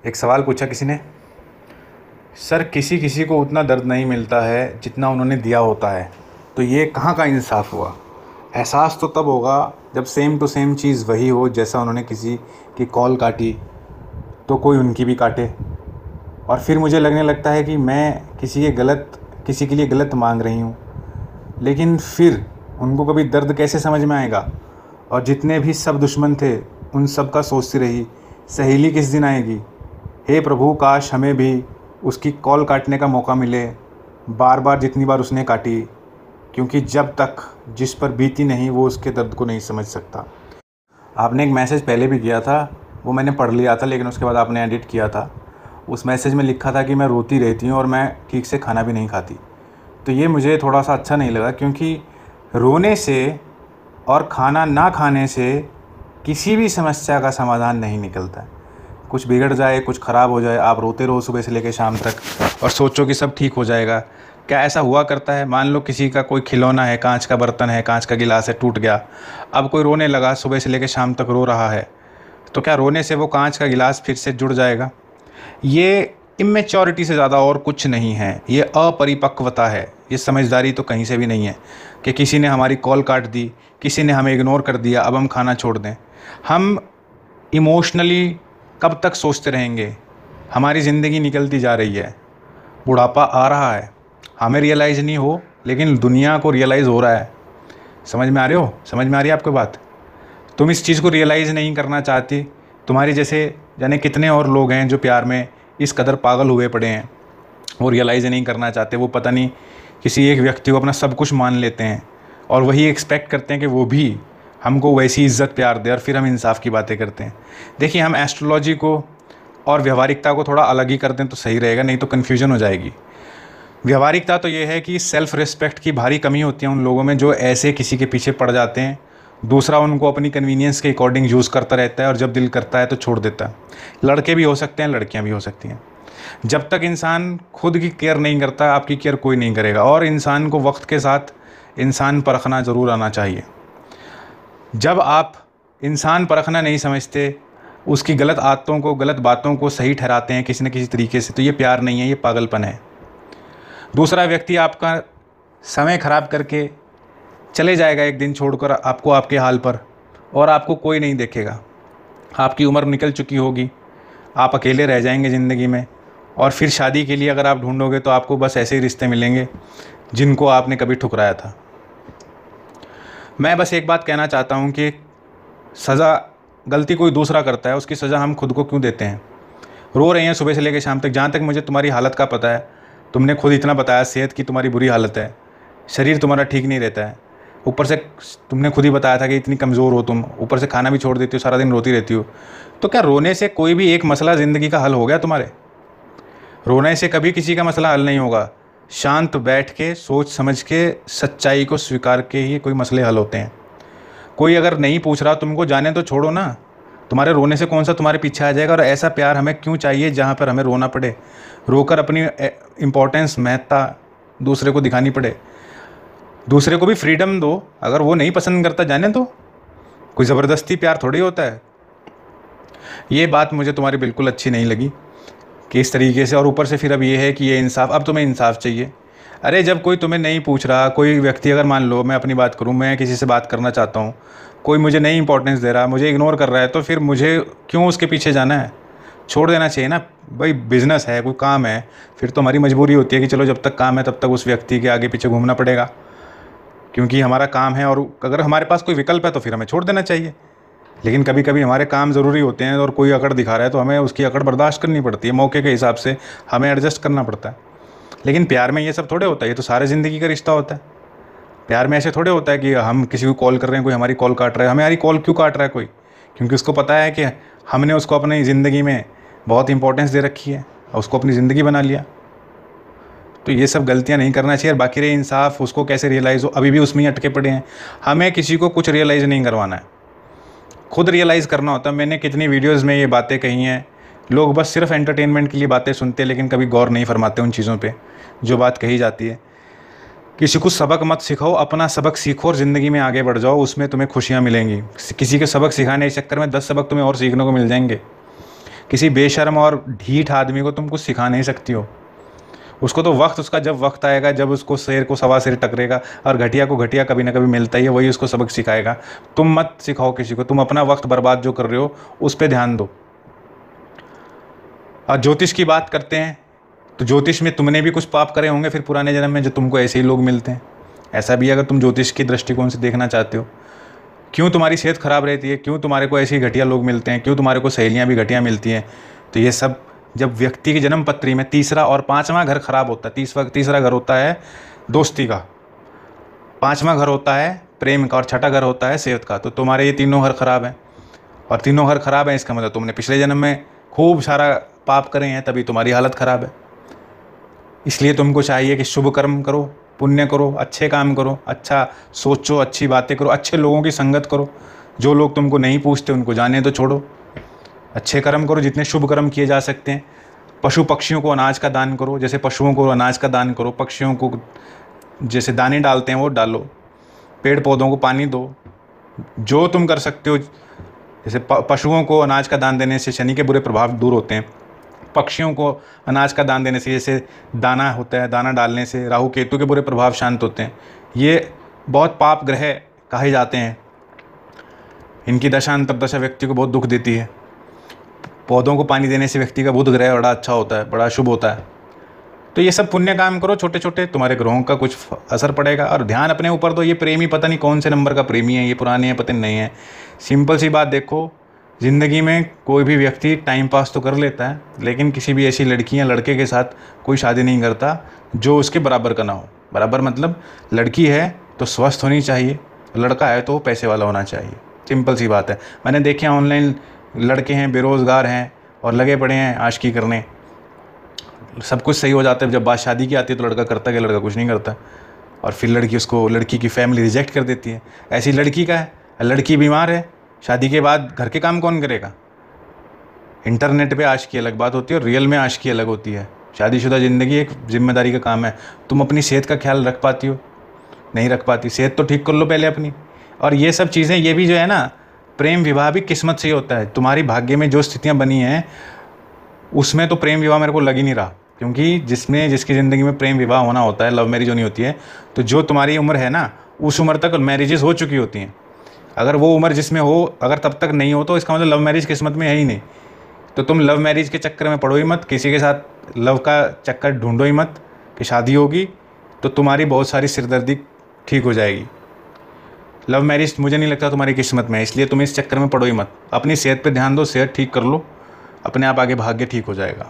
एक सवाल पूछा किसी ने, सर किसी किसी को उतना दर्द नहीं मिलता है जितना उन्होंने दिया होता है, तो ये कहाँ का इंसाफ हुआ। एहसास तो तब होगा जब सेम टू सेम चीज़ वही हो, जैसा उन्होंने किसी की कॉल काटी तो कोई उनकी भी काटे। और फिर मुझे लगने लगता है कि मैं किसी के लिए गलत मांग रही हूँ, लेकिन फिर उनको कभी दर्द कैसे समझ में आएगा। और जितने भी सब दुश्मन थे उन सब का सोचती रही सहेली किस दिन आएगी। हे प्रभु, काश हमें भी उसकी कॉल काटने का मौका मिले, बार बार जितनी बार उसने काटी, क्योंकि जब तक जिस पर बीती नहीं वो उसके दर्द को नहीं समझ सकता। आपने एक मैसेज पहले भी किया था, वो मैंने पढ़ लिया था, लेकिन उसके बाद आपने एडिट किया था। उस मैसेज में लिखा था कि मैं रोती रहती हूँ और मैं ठीक से खाना भी नहीं खाती। तो ये मुझे थोड़ा सा अच्छा नहीं लगा, क्योंकि रोने से और खाना ना खाने से किसी भी समस्या का समाधान नहीं निकलता है। कुछ बिगड़ जाए, कुछ ख़राब हो जाए, आप रोते रहो सुबह से लेकर शाम तक और सोचो कि सब ठीक हो जाएगा। क्या ऐसा हुआ करता है? मान लो किसी का कोई खिलौना है, कांच का बर्तन है, कांच का गिलास है, टूट गया। अब कोई रोने लगा, सुबह से लेकर शाम तक रो रहा है, तो क्या रोने से वो कांच का गिलास फिर से जुड़ जाएगा? ये इमेच्योरिटी से ज़्यादा और कुछ नहीं है, ये अपरिपक्वता है। ये समझदारी तो कहीं से भी नहीं है कि किसी ने हमारी कॉल काट दी, किसी ने हमें इग्नोर कर दिया, अब हम खाना छोड़ दें। हम इमोशनली कब तक सोचते रहेंगे? हमारी ज़िंदगी निकलती जा रही है, बुढ़ापा आ रहा है, हमें रियलाइज़ नहीं हो लेकिन दुनिया को रियलाइज़ हो रहा है। समझ में आ रही हो? समझ में आ रही है आपको बात? तुम इस चीज़ को रियलाइज़ नहीं करना चाहती। तुम्हारी जैसे जाने कितने और लोग हैं जो प्यार में इस कदर पागल हुए पड़े हैं, वो रियलाइज़ नहीं करना चाहते। वो पता नहीं किसी एक व्यक्ति को अपना सब कुछ मान लेते हैं और वही एक्सपेक्ट करते हैं कि वो भी हमको वैसी इज़्ज़त प्यार दे, और फिर हम इंसाफ की बातें करते हैं। देखिए, हम एस्ट्रोलॉजी को और व्यवहारिकता को थोड़ा अलग ही कर दें तो सही रहेगा, नहीं तो कन्फ्यूजन हो जाएगी। व्यवहारिकता तो ये है कि सेल्फ़ रिस्पेक्ट की भारी कमी होती है उन लोगों में जो ऐसे किसी के पीछे पड़ जाते हैं। दूसरा, उनको अपनी कन्वीनियंस के अकॉर्डिंग यूज़ करता रहता है और जब दिल करता है तो छोड़ देता है। लड़के भी हो सकते हैं, लड़कियां भी हो सकती हैं। जब तक इंसान खुद की केयर नहीं करता, आपकी केयर कोई नहीं करेगा। और इंसान को वक्त के साथ इंसान परखना ज़रूर आना चाहिए। जब आप इंसान परखना नहीं समझते, उसकी गलत आदतों को, गलत बातों को सही ठहराते हैं किसी न किसी तरीके से, तो ये प्यार नहीं है, ये पागलपन है। दूसरा व्यक्ति आपका समय ख़राब करके चले जाएगा एक दिन छोड़कर आपको आपके हाल पर, और आपको कोई नहीं देखेगा। आपकी उम्र निकल चुकी होगी, आप अकेले रह जाएंगे ज़िंदगी में। और फिर शादी के लिए अगर आप ढूंढोगे तो आपको बस ऐसे ही रिश्ते मिलेंगे जिनको आपने कभी ठुकराया था। मैं बस एक बात कहना चाहता हूँ कि सज़ा, गलती कोई दूसरा करता है, उसकी सज़ा हम खुद को क्यों देते हैं? रो रहे हैं सुबह से लेकर शाम तक। जहाँ तक मुझे तुम्हारी हालत का पता है, तुमने खुद इतना बताया, सेहत की तुम्हारी बुरी हालत है, शरीर तुम्हारा ठीक नहीं रहता है, ऊपर से तुमने खुद ही बताया था कि इतनी कमज़ोर हो तुम, ऊपर से खाना भी छोड़ देती हो, सारा दिन रोती रहती हो। तो क्या रोने से कोई भी एक मसला ज़िंदगी का हल हो गया तुम्हारे? रोने से कभी किसी का मसला हल नहीं होगा। शांत बैठ के, सोच समझ के, सच्चाई को स्वीकार के ही कोई मसले हल होते हैं। कोई अगर नहीं पूछ रहा तुमको, जाने तो छोड़ो ना। तुम्हारे रोने से कौन सा तुम्हारे पीछे आ जाएगा? और ऐसा प्यार हमें क्यों चाहिए जहाँ पर हमें रोना पड़े, रोकर अपनी इम्पोर्टेंस, महत्ता दूसरे को दिखानी पड़े? दूसरे को भी फ्रीडम दो, अगर वो नहीं पसंद करता जाने दो। कोई ज़बरदस्ती प्यार थोड़ी होता है। ये बात मुझे तुम्हारी बिल्कुल अच्छी नहीं लगी कि इस तरीके से। और ऊपर से फिर अब ये है कि ये इंसाफ, अब तुम्हें इंसाफ चाहिए। अरे जब कोई तुम्हें नहीं पूछ रहा, कोई व्यक्ति, अगर मान लो मैं अपनी बात करूं, मैं किसी से बात करना चाहता हूं, कोई मुझे नहीं इंपॉर्टेंस दे रहा, मुझे इग्नोर कर रहा है, तो फिर मुझे क्यों उसके पीछे जाना है? छोड़ देना चाहिए ना भाई। बिज़नेस है, कोई काम है, फिर तो हमारी मजबूरी होती है कि चलो जब तक काम है तब तक उस व्यक्ति के आगे पीछे घूमना पड़ेगा, क्योंकि हमारा काम है। और अगर हमारे पास कोई विकल्प है तो फिर हमें छोड़ देना चाहिए। लेकिन कभी कभी हमारे काम ज़रूरी होते हैं और कोई अकड़ दिखा रहा है तो हमें उसकी अकड़ बर्दाश्त करनी पड़ती है। मौके के हिसाब से हमें एडजस्ट करना पड़ता है। लेकिन प्यार में ये सब थोड़े होता है, ये तो सारे ज़िंदगी का रिश्ता होता है। प्यार में ऐसे थोड़े होता है कि हम किसी को कॉल कर रहे हैं, कोई हमारी कॉल काट रहा है। हमारी कॉल क्यों काट रहा है कोई? क्योंकि उसको पता है कि हमने उसको अपनी ज़िंदगी में बहुत इंपॉर्टेंस दे रखी है और उसको अपनी ज़िंदगी बना लिया। तो ये सब गलतियाँ नहीं करना चाहिए। और बाकी रहे इंसाफ, उसको कैसे रियलाइज़ हो, अभी भी उसमें ही अटके पड़े हैं। हमें किसी को कुछ रियलाइज़ नहीं करवाना है, खुद रियलाइज़ करना होता है। मैंने कितनी वीडियोज़ में ये बातें कही हैं। लोग बस सिर्फ एंटरटेनमेंट के लिए बातें सुनते हैं, लेकिन कभी गौर नहीं फरमाते उन चीज़ों पे जो बात कही जाती है। किसी को सबक मत सिखाओ, अपना सबक सीखो और ज़िंदगी में आगे बढ़ जाओ, उसमें तुम्हें खुशियाँ मिलेंगी। किसी के सबक सिखाने के चक्कर में 10 सबक तुम्हें और सीखने को मिल जाएंगे। किसी बेशर्म और ढीठ आदमी को तुम कुछ सिखा नहीं सकती हो। उसको तो वक्त, उसका जब वक्त आएगा, जब उसको शेर को सवा शेर टकरेगा, और घटिया को घटिया कभी ना कभी मिलता ही है, वही उसको सबक सिखाएगा। तुम मत सिखाओ किसी को, तुम अपना वक्त बर्बाद जो कर रहे हो उस पर ध्यान दो। और ज्योतिष की बात करते हैं तो ज्योतिष में तुमने भी कुछ पाप करे होंगे फिर पुराने जन्म में, जो तुमको ऐसे ही लोग मिलते हैं। ऐसा भी अगर तुम ज्योतिष के दृष्टिकोण से देखना चाहते हो, क्यों तुम्हारी सेहत खराब रहती है, क्यों तुम्हारे को ऐसे ही घटिया लोग मिलते हैं, क्यों तुम्हारे को सहेलियाँ भी घटिया मिलती हैं, तो ये सब जब व्यक्ति की जन्म पत्री में तीसरा और पांचवा घर खराब होता है, तीसरा घर होता है दोस्ती का, पांचवा घर होता है प्रेम का, और छठा घर होता है सेहत का, तो तुम्हारे ये तीनों घर खराब हैं। और तीनों घर खराब हैं इसका मतलब तुमने पिछले जन्म में खूब सारा पाप करे हैं, तभी तुम्हारी हालत ख़राब है। इसलिए तुमको चाहिए कि शुभ कर्म करो, पुण्य करो, अच्छे काम करो, अच्छा सोचो, अच्छी बातें करो, अच्छे लोगों की संगत करो। जो लोग तुमको नहीं पूछते उनको जाने तो छोड़ो, अच्छे कर्म करो, जितने शुभ कर्म किए जा सकते हैं। पशु पक्षियों को अनाज का दान करो, जैसे पशुओं को अनाज का दान करो, पक्षियों को जैसे दाने डालते हैं वो डालो, पेड़ पौधों को पानी दो, जो तुम कर सकते हो। जैसे पशुओं को अनाज का दान देने से शनि के बुरे प्रभाव दूर होते हैं, पक्षियों को अनाज का दान देने से, जैसे दाना होता है, दाना डालने से राहु केतु के बुरे प्रभाव शांत होते हैं। ये बहुत पाप ग्रह कहे जाते हैं, इनकी दशा अंतर्दशा व्यक्ति को बहुत दुख देती है। पौधों को पानी देने से व्यक्ति का बुध ग्रह बड़ा अच्छा होता है, बड़ा शुभ होता है। तो ये सब पुण्य काम करो छोटे छोटे, तुम्हारे ग्रहों का कुछ असर पड़ेगा। और ध्यान अपने ऊपर दो, ये प्रेमी पता नहीं कौन से नंबर का प्रेमी है, ये पुराने हैं पता नहीं है। सिंपल सी बात देखो, ज़िंदगी में कोई भी व्यक्ति टाइम पास तो कर लेता है, लेकिन किसी भी ऐसी लड़की या लड़के के साथ कोई शादी नहीं करता जो उसके बराबर का ना हो। बराबर मतलब लड़की है तो स्वस्थ होनी चाहिए, लड़का है तो वो पैसे वाला होना चाहिए। सिंपल सी बात है। मैंने देखे ऑनलाइन लड़के हैं, बेरोज़गार हैं और लगे पड़े हैं आशिकी करने, सब कुछ सही हो जाता है, जब बात शादी की आती है तो लड़का करता है, लड़का कुछ नहीं करता, और फिर लड़की की फैमिली रिजेक्ट कर देती है। ऐसी लड़की का है, लड़की बीमार है, शादी के बाद घर के काम कौन करेगा। इंटरनेट पे आशिकी अलग बात होती है और रियल में आशिकी अलग होती है। शादीशुदा ज़िंदगी एक जिम्मेदारी का काम है। तुम अपनी सेहत का ख्याल रख पाती हो? नहीं रख पाती। सेहत तो ठीक कर लो पहले अपनी। और ये सब चीज़ें, ये भी जो है ना, प्रेम विवाह भी किस्मत से ही होता है। तुम्हारी भाग्य में जो स्थितियाँ बनी हैं उसमें तो प्रेम विवाह मेरे को लग ही नहीं रहा, क्योंकि जिसकी ज़िंदगी में प्रेम विवाह होना होता है, लव मैरिज होनी होती है, तो जो तुम्हारी उम्र है ना उस उम्र तक मैरिजेस हो चुकी होती हैं। अगर वो उम्र जिसमें हो, अगर तब तक नहीं हो तो इसका मतलब लव मैरिज किस्मत में है ही नहीं। तो तुम लव मैरिज के चक्कर में पड़ो ही मत, किसी के साथ लव का चक्कर ढूंढो ही मत कि शादी होगी तो तुम्हारी बहुत सारी सिरदर्दी ठीक हो जाएगी। लव मैरिज मुझे नहीं लगता तुम्हारी किस्मत में है, इसलिए तुम इस चक्कर में पड़ो ही मत। अपनी सेहत पे ध्यान दो, सेहत ठीक कर लो, अपने आप आगे भाग्य ठीक हो जाएगा।